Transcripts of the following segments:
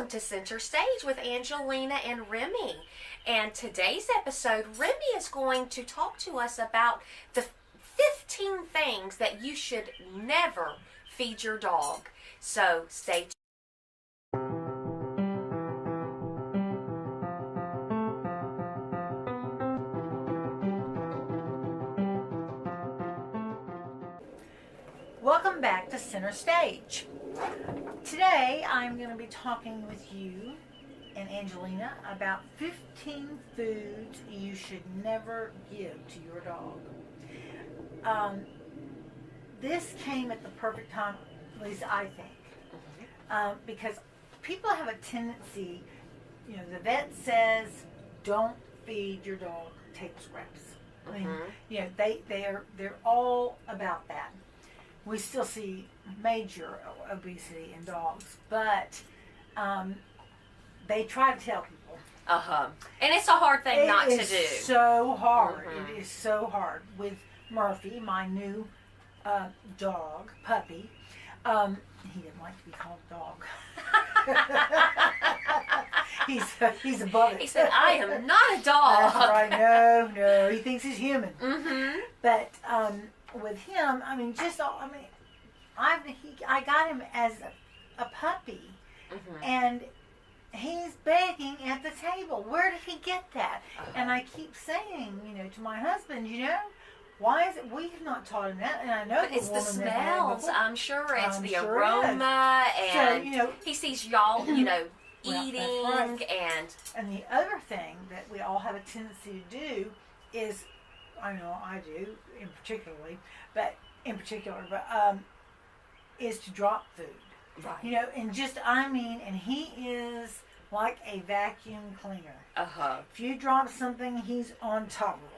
Welcome to Center Stage with Angelina and Remi. And today's episode, Remi is going to talk to us about the 15 things that you should never feed your dog. So stay tuned. Welcome back to Center Stage. Today I'm going to be talking with you and Angelina about 15 foods you should never give to your dog. This came at the perfect time, at least I think, because people have a tendency, the vet says don't feed your dog table scraps. I mean, they're all about that. We still see major obesity in dogs, but they try to tell people. And it's a hard thing not to do. It is so hard. It is so hard. With Murphy, my new puppy, he didn't like to be called a dog. he's above it. He said, "I am not a dog." That's right. No, he thinks he's human. But with him, I got him as a puppy, and he's begging at the table. Where did he get that? And I keep saying, to my husband, why is it we've not taught him that? And I know but it's the smells. I'm sure it's the sure aroma, and so, he sees y'all, eating, and the other thing that we all have a tendency to do is, I know I do in particular, is to drop food. Right. And he is like a vacuum cleaner. If you drop something, he's on top of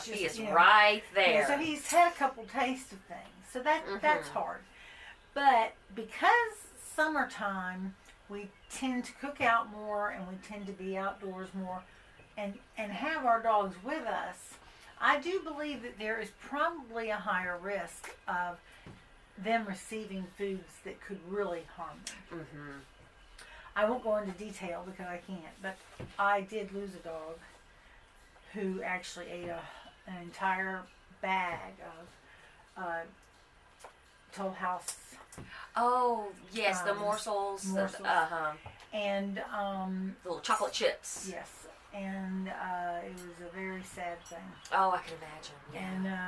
it. He is right there. So he's had a couple tastes of things. So that's hard. But because summertime, we tend to cook out more and we tend to be outdoors more and have our dogs with us, I do believe that there is probably a higher risk of them receiving foods that could really harm them. I won't go into detail because I can't, but I did lose a dog who actually ate an entire bag of Toll House. Oh, yes, the morsels. And little chocolate chips. Yes. And it was a very sad thing. Oh, I can imagine. Yeah.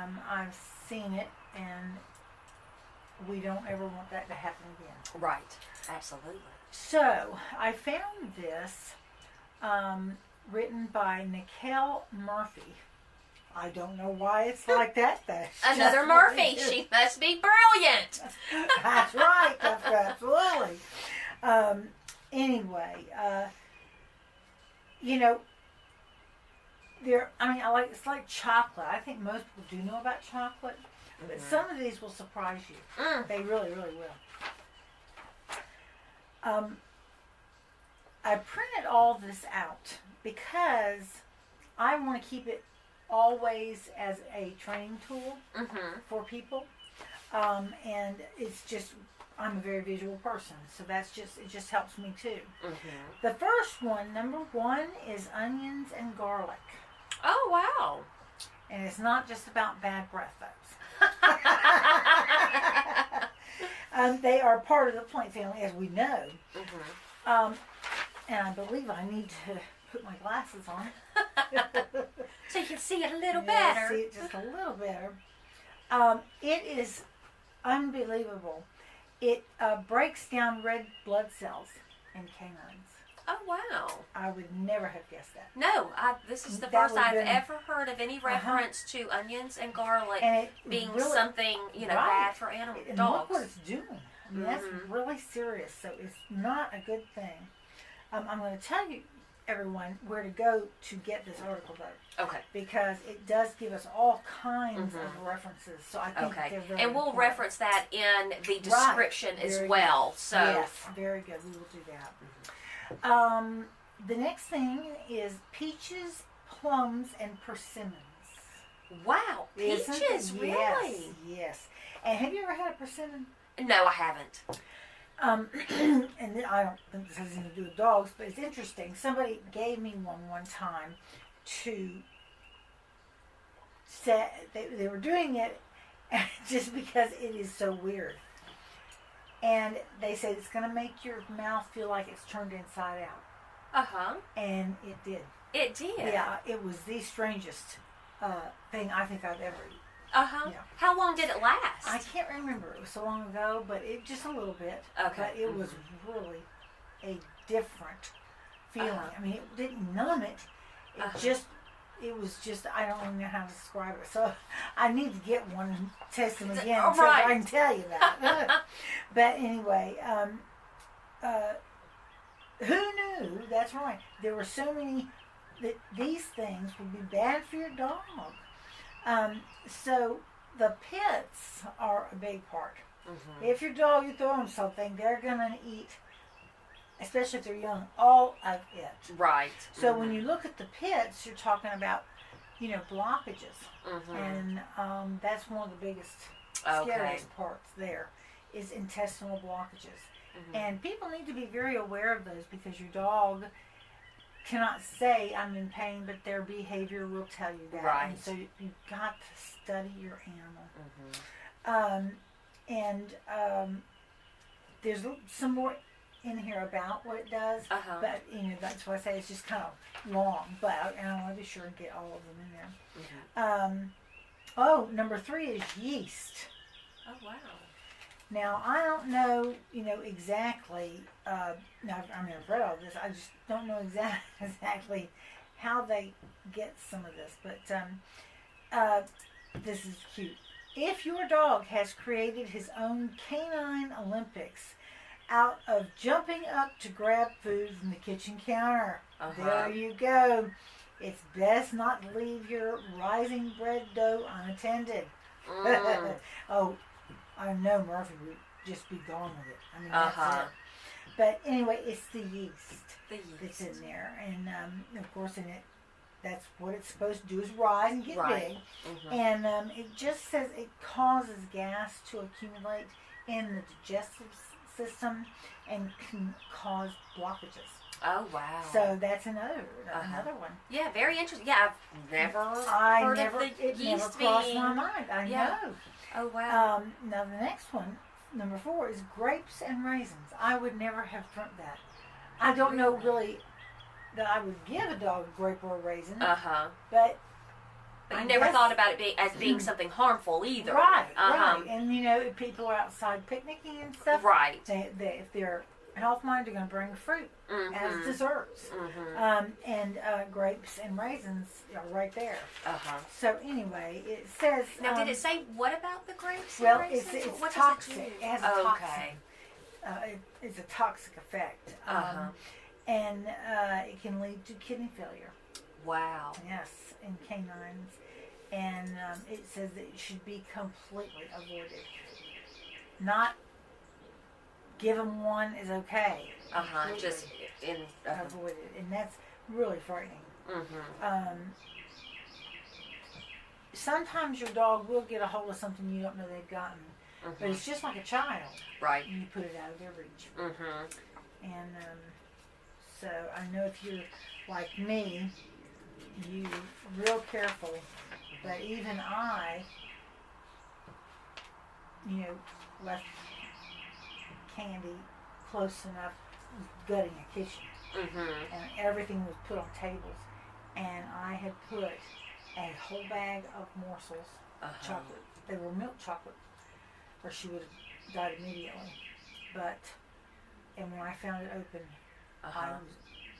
And I've seen it, and we don't ever want that to happen again. Right. Absolutely. So I found this written by Nicole Murphy. I don't know why it's like that. Another Murphy. She must be brilliant. That's right. That's absolutely. Anyway, it's like chocolate. I think most people do know about chocolate, but some of these will surprise you. They really, really will. I printed all this out because I want to keep it always as a training tool for people. And it's just, I'm a very visual person, so it just helps me too. The first one, number one, is onions and garlic. Oh, wow. And it's not just about bad breath, folks. They are part of the plant family, as we know. And I believe I need to put my glasses on. So you can see it a little better. See it just a little better. It is unbelievable. It breaks down red blood cells in canines. Oh, wow. I would never have guessed that. No, this is the first I've ever heard of any reference to onions and garlic being really, something, bad for dogs. Look what it's doing. I mean, that's really serious, so it's not a good thing. I'm going to tell you, everyone, where to go to get this article, though. Okay. Because it does give us all kinds of references, so I think they're very and we'll important. reference that in the description as well. Good. So yes, very good. We will do that. The next thing is peaches, plums, and persimmons. Wow, peaches, really? Yes. And have you ever had a persimmon? No, I haven't. and I don't think this has anything to do with dogs, but it's interesting. Somebody gave me one time to say they were doing it just because it is so weird. And they said it's going to make your mouth feel like it's turned inside out. Uh-huh. And it did. It did? Yeah, it was the strangest thing I think I've ever eaten. Uh-huh. Yeah. How long did it last? I can't remember. It was so long ago, but it just a little bit. Okay. But it was really a different feeling. I mean, it didn't numb it. It was just, I don't even know how to describe it. So I need to get one and test them again so I can tell you that. But anyway, who knew? That's right. There were so many that these things would be bad for your dog. So the pits are a big part. Mm-hmm. If your dog, you throw them something, they're going to eat, especially if they're young, all of it. Right. So when you look at the pits, you're talking about, blockages. Mm-hmm. And that's one of the biggest, scariest parts there is intestinal blockages. Mm-hmm. And people need to be very aware of those because your dog cannot say I'm in pain, but their behavior will tell you that. Right. And so you've got to study your animal. Mm-hmm. There's some more in here about what it does, but that's why I say it's just kind of long. But I want to be sure and get all of them in there. Mm-hmm. Number 3 is yeast. Oh wow. Now, I don't know, exactly, now I've never read all this, I just don't know exactly how they get some of this, but this is cute. If your dog has created his own canine Olympics out of jumping up to grab food from the kitchen counter, there you go. It's best not to leave your rising bread dough unattended. I know Murphy would just be gone with it. I mean, that's it. But anyway, it's the yeast that's in there. And, of course, in it, that's what it's supposed to do is rise and get big. Mm-hmm. And it just says it causes gas to accumulate in the digestive system and can cause blockages. Oh, wow. So that's another one. Yeah, very interesting. Yeah, I've never heard of the it yeast never crossed my mind. I know. Oh, wow. Now, the next one, number 4, is grapes and raisins. I would never have drunk that. I don't know really that I would give a dog a grape or a raisin. But you never thought about it as being something harmful either. Right, right. And, if people are outside picnicking and stuff. Right. If they're health-minded, they're going to bring fruit as desserts. Mm-hmm. And grapes and raisins are right there. So anyway, it says... Now, did it say what about the grapes and raisins? It's what toxic. Does it do? It has a toxic. It's a toxic effect. And it can lead to kidney failure. Wow. Yes, in canines. And it says that it should be completely avoided. Not give them one is okay. Just avoid it, and that's really frightening. Mm-hmm. Sometimes your dog will get a hold of something you don't know they've gotten, but it's just like a child. Right. And you put it out of their reach. Mm-hmm. And so I know if you're like me, you real careful. But even I, left candy close enough, gutting a kitchen. And everything was put on tables. And I had put a whole bag of morsels of chocolate. They were milk chocolate, or she would have died immediately. And when I found it open,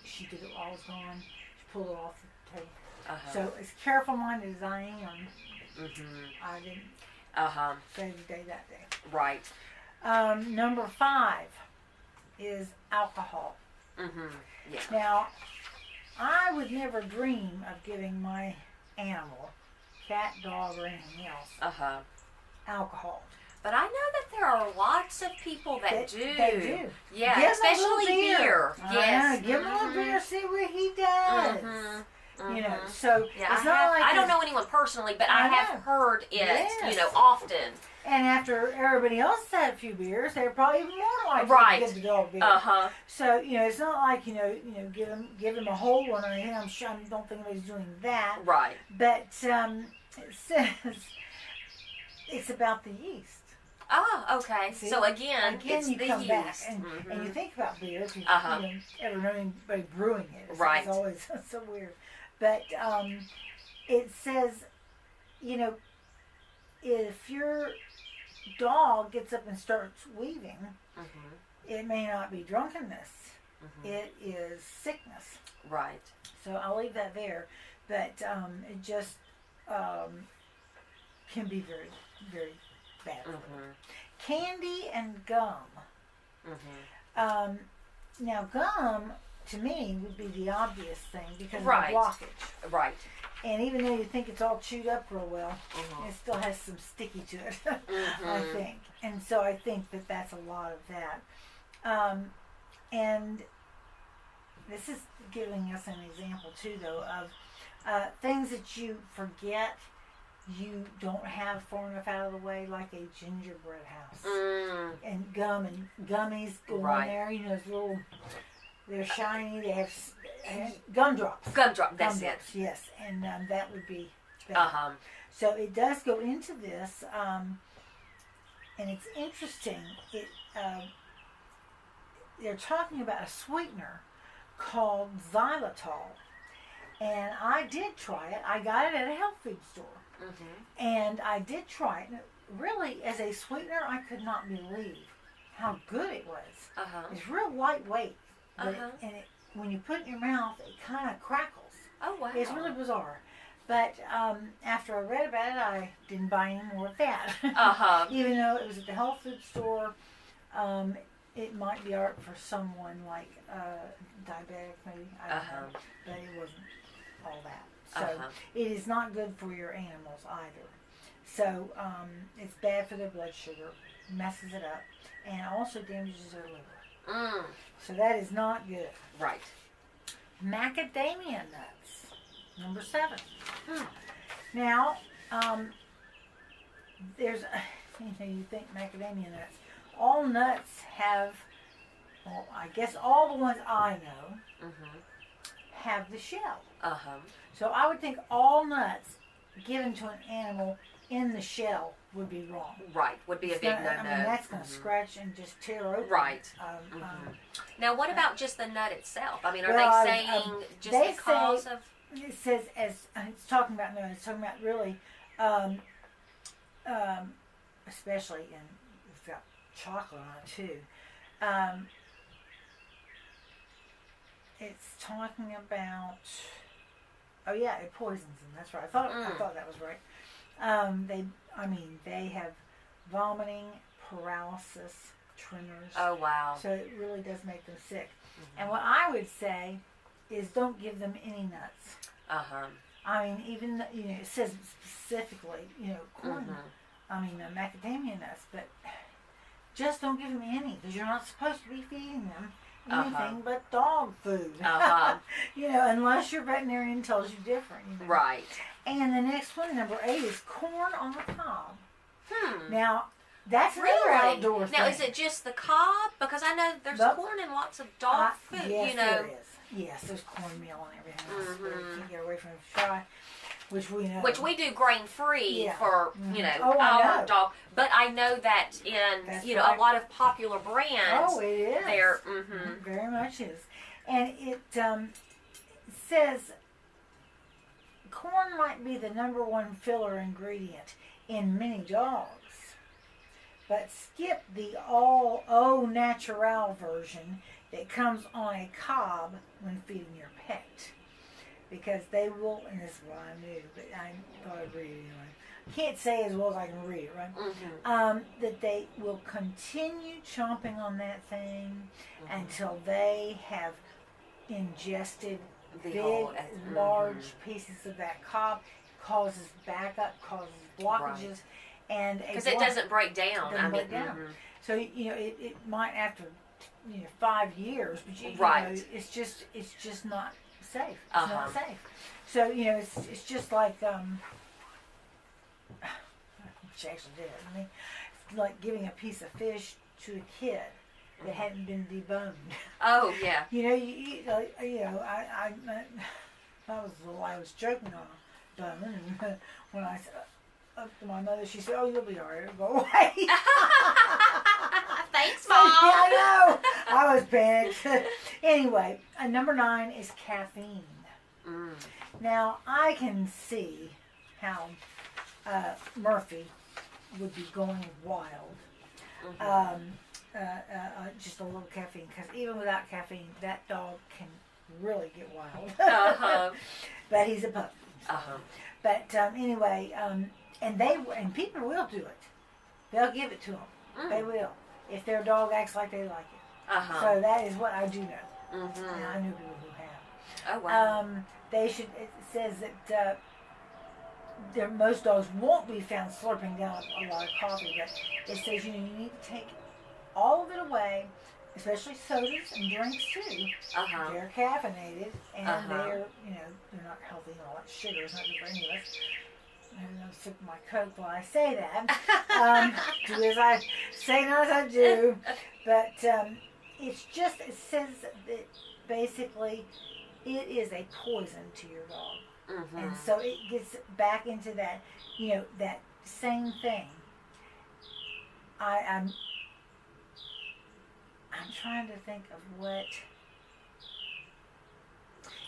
she did it while I was gone. She pulled it off the table. So as careful-minded as I am, I didn't save the day that day. Right. Number 5 is alcohol. Yeah. Now, I would never dream of giving my animal, cat, dog, or anything else, alcohol. But I know that there are lots of people that do. They do. Yeah, give especially beer. Yes. Give him a little beer, see what he does. You know, so yeah, it's not like I don't know anyone personally, but I have heard it, Yes. you know, often. And after everybody else had a few beers, they're probably even more likely Right. to give the dog beer. So you know, it's not like give them a whole one or anything. I don't think anybody's doing that. Right. But it says it's about the yeast. Oh, okay. See? So again, it's you the come yeast. back and you think about beer. If you ever known anybody brewing it, Right. It's always so weird. But it says, you know, if your dog gets up and starts weaving, it may not be drunkenness. It is sickness. Right. So I'll leave that there. But it just can be very, very bad. Candy and gum. Now gum, to me, would be the obvious thing because of the blockage. Right. And even though you think it's all chewed up real well, it still has some sticky to it, I think. And so I think that that's a lot of that. And this is giving us an example, too, though, of things that you forget you don't have far enough out of the way, like a gingerbread house. And gum and gummies go in there. You know, those little... They're shiny. They have gumdrops. That's it. Yes, and that would be better. So it does go into this, and it's interesting. They're talking about a sweetener called xylitol, and I did try it. I got it at a health food store, and I did try it. And really, as a sweetener, I could not believe how good it was. It's real lightweight. And when you put it in your mouth, it kind of crackles. Oh, wow. It's really bizarre. But after I read about it, I didn't buy any more of that. Even though it was at the health food store, it might be art for someone like diabetic, maybe. I don't know. But it wasn't all that. So it is not good for your animals either. So it's bad for their blood sugar, messes it up, and also damages their liver. So that is not good. Right. Macadamia nuts, number 7. Now, there's, you think macadamia nuts. All nuts have, well, I guess all the ones I know have the shell. So I would think all nuts given to an animal in the shell would be wrong. Right, would be a big no-no. I mean, that's going to scratch and just tear open. Right. Now, what about just the nut itself? I mean, are they saying just because of... It says, it's talking about, no, it's talking about really, especially in, it's got chocolate on it too. It's talking about, oh yeah, it poisons them, that's right. I thought that was right. They have vomiting, paralysis, tremors. Oh, wow. So it really does make them sick. And what I would say is don't give them any nuts. I mean, even, it says specifically, corn, macadamia nuts, but just don't give them any because you're not supposed to be feeding them anything but dog food. Unless your veterinarian tells you different. Right. And the next one, number 8, is corn on the cob. Now, that's another outdoor thing. Now, is it just the cob? Because I know there's corn in lots of dog food, yes, there is. Yes, there's cornmeal and everything else. But you can't get away from the fry, which we know. Which we do grain-free for, our dog. But I know that in, a lot of popular brands. Oh, it is. They're, very much is. And it says corn might be the number 1 filler ingredient in many dogs. But skip the all au natural version that comes on a cob when feeding your pet. Because they will, and this is what I knew, but I thought I'd read it anyway. Can't say as well as I can read it, right? That they will continue chomping on that thing until they have ingested large pieces of that cob. Causes backup, causes blockages. And because it doesn't break down. So it might after 5 years, but it's just not safe. It's not safe. So, it's just like, she actually did it. I mean, it's like giving a piece of fish to a kid that hadn't been deboned. Oh, yeah. You eat, I was joking on a bone, and when I said up to my mother, she said, "Oh, you'll be all right. It'll go away." Thanks, Mom. Yeah, I know. I was panicked. Anyway, number 9 is caffeine. Now, I can see how Murphy would be going wild. Just a little caffeine, because even without caffeine, that dog can really get wild. But he's a puppy. So. But anyway, and people will do it. They'll give it to them. They will, if their dog acts like they like it. So that is what I do know. And I know people who have. Oh wow. They should. It says that most dogs won't be found slurping down a lot of coffee, but it says you need to take all of it away, especially sodas and drinks too. They're caffeinated, and they're they're not healthy and all that sugar is not good for any of us. I'm sipping my Coke while I say that. Do as I say, not as I do. But it says that basically it is a poison to your dog. And so it gets back into that, that same thing. I'm trying to think of what.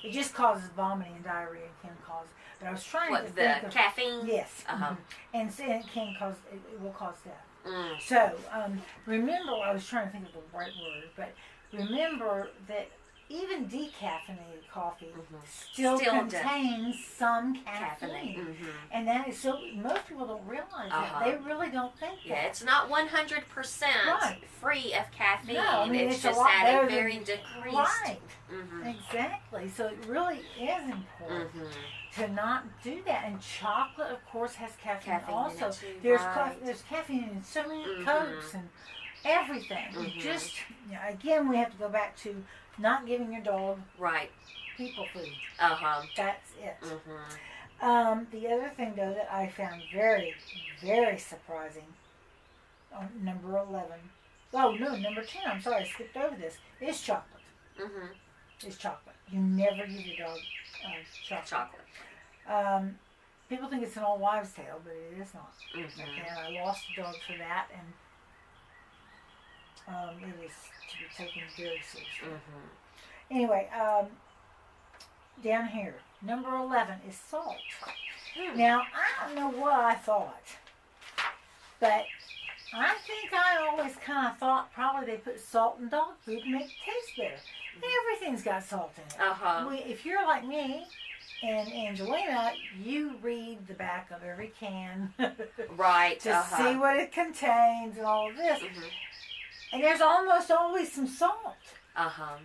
It just causes vomiting and diarrhea and can cause. But I was trying to think of caffeine. Yes. And it can cause. It will cause death. So remember, I was trying to think of the right word, but remember that even decaffeinated coffee still contains some caffeine. And that is so, most people don't realize that. They really don't think that. Yeah, it's not 100% free of caffeine. No, I mean, it's just at a very decreased. Right. Exactly. So it really is important to not do that. And chocolate, of course, has caffeine also. In it too, There's caffeine in so many Cokes and everything. Just, again, we have to go back to not giving your dog people food. That's it. The other thing, though, that I found very, very surprising on number 11. Oh, no, number 10. I'm sorry, I skipped over this. Is chocolate. Is chocolate. You never give your dog chocolate. People think it's an old wives' tale, but it is not. And I lost a dog for that, and it is to be taken very seriously. Anyway, down here, number 11 is salt. Now, I don't know what I thought, but I think I always kind of thought probably they put salt in dog food to make it taste better. Everything's got salt in it. If you're like me and Angelina, you read the back of every can to see what it contains and all of this. And there's almost always some salt.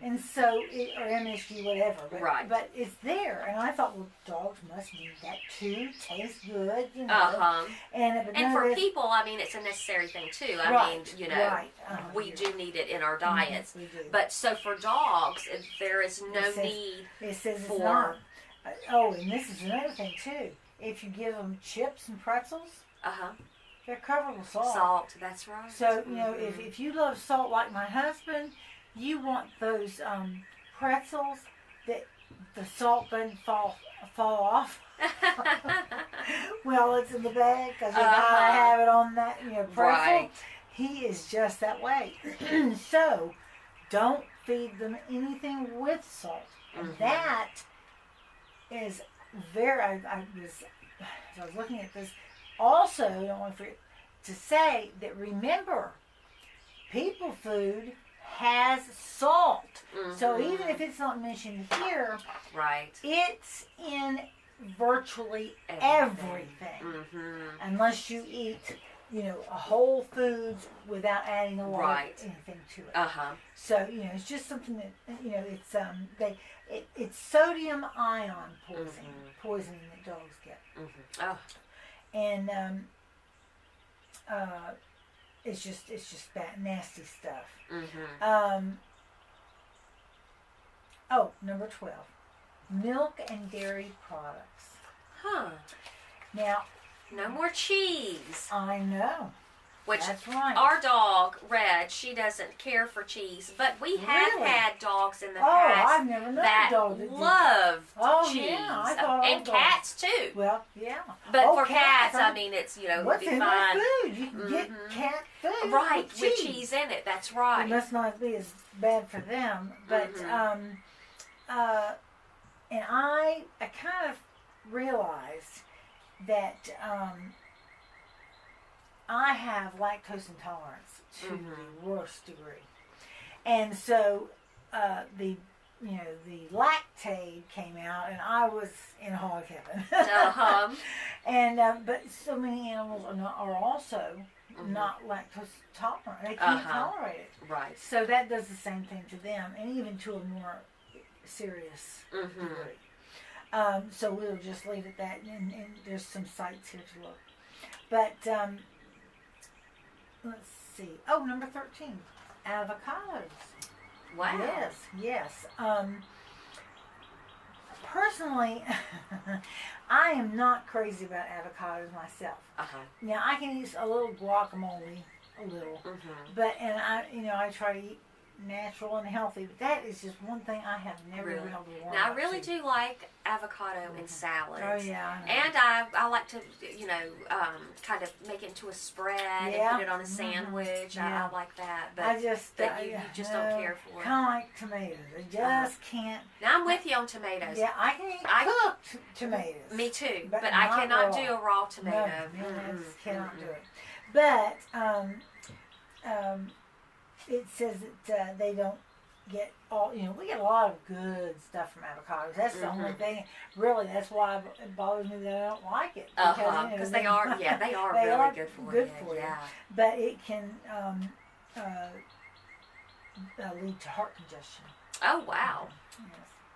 And so, or MSG, whatever. But it's there. And I thought, well, dogs must need that too. Tastes good, And for people, I mean, it's a necessary thing too. I mean, we do need it in our diets. We do. But so for dogs, there is no need it says for. It's not. And this is another thing too. If you give them chips and pretzels, they're covered with salt. Salt, that's right. So, if you love salt like my husband, you want those pretzels that the salt doesn't fall off. Well, it's in the bag because you gotta have it on that pretzel. He is just that way. So, don't feed them anything with salt. And that is very. I was looking at this. Also, I don't want to forget to say that remember, people food has salt. So even if it's not mentioned here, it's in virtually everything. Unless you eat, whole foods without adding a lot of anything to it. So, it's just something that, it's it's sodium ion poisoning that dogs get. And it's just that nasty stuff. Number 12. milk and dairy products. Huh. Now, No more cheese. I know. Which That's right. our dog, Red, she doesn't care for cheese. But we have Really? had dogs in the Oh, past I've never known that a dog that did. love Oh, cheese. yeah, I thought all And dogs. cats too. Well, yeah. But Oh, for cats, I huh? mean, it's, you know, What's it'd be in fine. their food? You can get cat food. Right, with cheese in it. That's It right. must not be as bad for them. But, and I kind of realized that I have lactose intolerance to the worst degree. And so the lactate came out, and I was in hog heaven. And but so many animals are also not lactose tolerant. They can't tolerate it. Right. So that does the same thing to them, and even to a more serious degree. So we'll just leave it at that, and there's some sites here to look. But let's see. Oh, number 13, avocados. Wow. Yes. Personally, I am not crazy about avocados myself. Now I can use a little guacamole, but I try to eat natural and healthy. But that is just one thing I have never been able to warm Now I up really to. do like avocado in salads. Oh yeah. I know. And I like to, kind of make it into a spread and put it on a sandwich. Yeah. I like that. But I just you just don't care for it. Kind of like tomatoes. I just can't. Now I'm with you on tomatoes. Yeah, I can eat cooked tomatoes. Me too. But But I not cannot raw. do a raw tomato. No, I just cannot do it. But it says that they don't get all. We get a lot of good stuff from avocados. That's the only thing. Really, that's why it bothers me that I don't like it. Because they are really good for you. Yeah. But it can lead to heart congestion. Oh wow. Yes.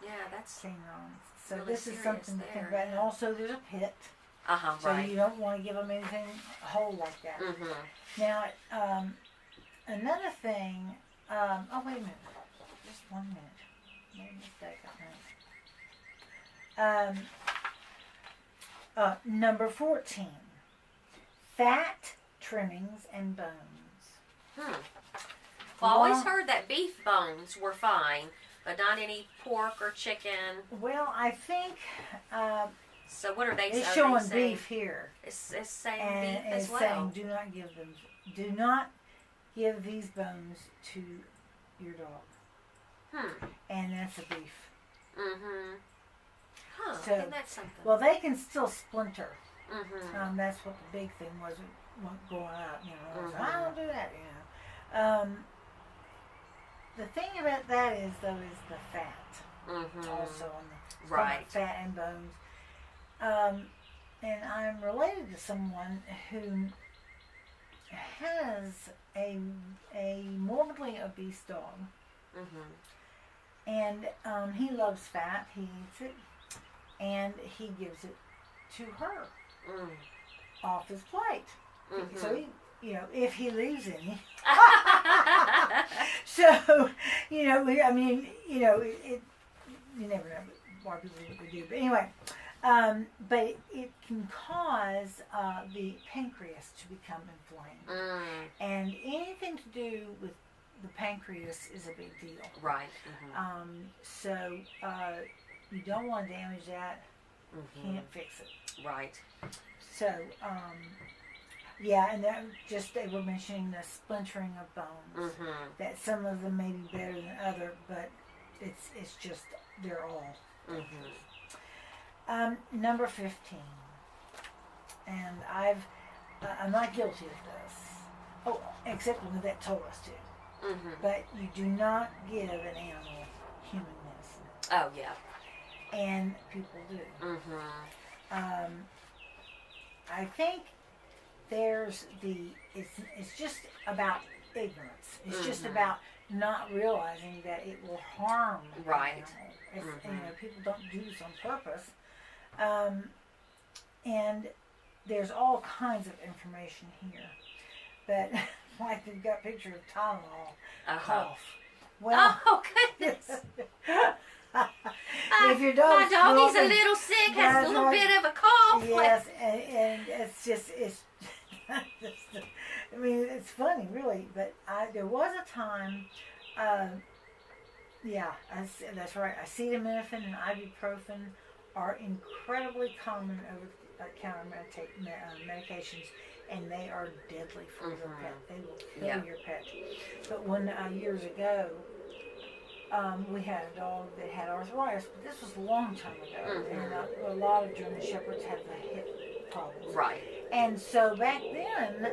Yeah, that's Same wrong. So really this is something to serious think there, about. And also, there's a pit. So right. you don't want to give them anything whole like that. Now, another thing. Oh, wait a minute. Just 1 minute. Made a mistake on that. Number 14. Fat trimmings and bones. Well, I always heard that beef bones were fine, but not any pork or chicken. Well, I think So what are they? it's are showing they saying? beef here. It's saying And beef as it's well. saying do not give these bones to your dog. And that's a beef. Huh? So- Isn't that something? Well, they can still splinter. That's what the big thing was going up. So I don't do that. The thing about that is the fat. Also on the Right. fat and bones. And I'm related to someone who has a morbidly obese dog, and he loves fat. He eats it, and he gives it to her off his plate. So he, if he leaves any. So I mean, you never know why people would do. But anyway. But it can cause the pancreas to become inflamed. And anything to do with the pancreas is a big deal. Right. So you don't want to damage that. Can't fix it. Right. So, and that they were mentioning the splintering of bones. That some of them may be better than other, but it's just they're all. Number 15, and I'm not guilty of this. Oh, except when the vet told us to. But you do not give an animal human medicine. Oh yeah. And people do. I think it's just about ignorance. It's just about not realizing that it will harm the animal. People don't do this on purpose. And there's all kinds of information here. But like they've got a picture of Tylenol cough. Well, oh goodness. if your dog's my doggy's coughing, a little sick, has that's a little right. bit of a cough. Yes, and it's just I mean, it's funny, really. But there was a time, that's right. Acetaminophen and ibuprofen are incredibly common over-the-counter medications, and they are deadly for your pet. They will kill your pet. But when years ago, we had a dog that had arthritis, but this was a long time ago, and a lot of German Shepherds have the hip problems. Right. And so back then,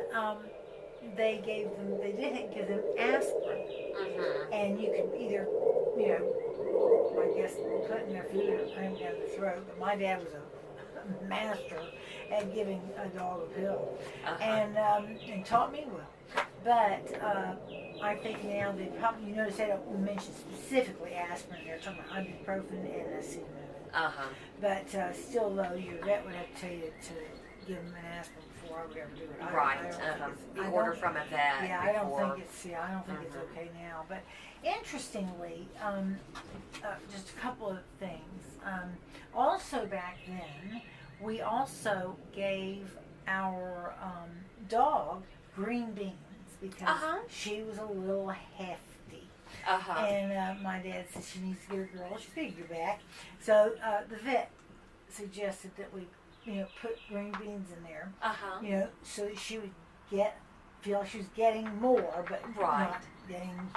they didn't give them aspirin, and you could either, I guess, put it in their food or cram it down the throat. But my dad was a master at giving a dog a pill, and taught me well. But I think now they probably, you notice they don't mention specifically aspirin. They're talking about ibuprofen and acetaminophen. But still, though, your vet would have to tell you to give them an aspirin before I would ever do it. You order from a vet. Yeah, before. I don't think it's okay now. But interestingly, just a couple of things. Also back then, we also gave our dog green beans because she was a little hefty. And my dad said she needs to get her girl. She figured back. So the vet suggested that we, put green beans in there. So that she would feel like she was getting more, but not getting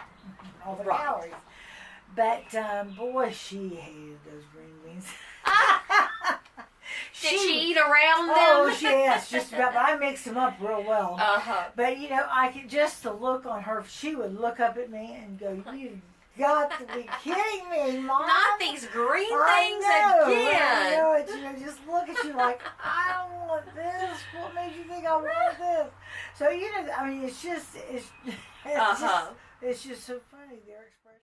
all the calories. But boy, she hated those green beans. Did she eat around them? Oh, yes, just about. But I mixed them up real well. But I could just the look on her. She would look up at me and go, "You got to be kidding me, Mom! Not these green things again!" again. Just look at you like, I don't want this. What made you think I want this? So I mean, it's just so funny. Their expression.